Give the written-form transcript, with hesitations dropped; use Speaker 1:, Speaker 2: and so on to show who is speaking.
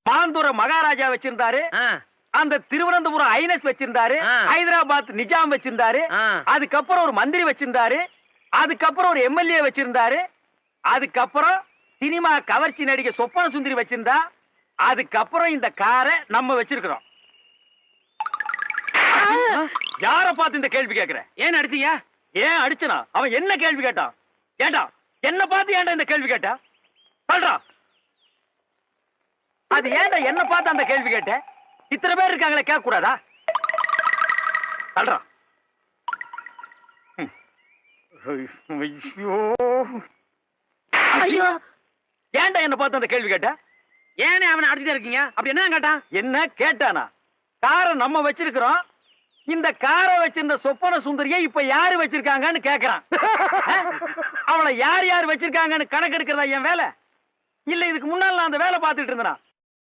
Speaker 1: மாந்தூர மகாராஜா வச்சிருந்தாரு, அந்த திருவனந்தபுரம் ஐனஸ் வச்சிருந்தாரு, ஹைதராபாத் நிஜாம் வச்சிருந்தாரு, அதுக்கப்புறம் ஒரு மந்திரி வச்சிருந்தாரு, அதுக்கப்புறம் ஒரு எம்எல்ஏ வச்சிருந்தாரு, அதுக்கப்புறம் சினிமா கவர்ச்சி நடிகை சொப்பன சுந்தரி வச்சிருந்தா, அதுக்கப்புறம் இந்த காரை நம்ம வச்சிருக்கிறோம். யார பார்த்து இந்த கேள்வி கேட்கிற? ஏன் அடிச்சீங்க? ஏன் அடிச்சனா? அவன் என்ன கேள்வி கேட்டான்? ஏண்டா என்ன பார்த்து ஏன்டா இந்த கேள்வி கேட்டா? சொல்றா. அது ஏன்டா என்ன பார்த்து அந்த கேள்வி கேட்ட? இத்தனை பேர் இருக்காங்களே, கேட்க கூடாதா? சொல்றா. ஐயோ ஐயோ, ஏன்டா என்ன பார்த்து அந்த கேள்வி கேட்ட? ஏனே அவனை அடிச்சுட்டே இருக்கீங்க? அப்படி என்ன கேட்டான்? என்ன கேட்டானா? காரை நம்ம வச்சிருக்கிறோம், இந்த காரை வச்சிருந்த சொப்பன சுந்தரியை இப்ப யாரு வச்சிருக்காங்கன்னு கேக்குறான். அவளை யார் யார் வச்சிருக்காங்கன்னு கணக்கு எடுக்கிறதா என் வேலை? இல்ல இதுக்கு முன்னால நான் அந்த வேலை பார்த்துட்டு இருந்தேனா?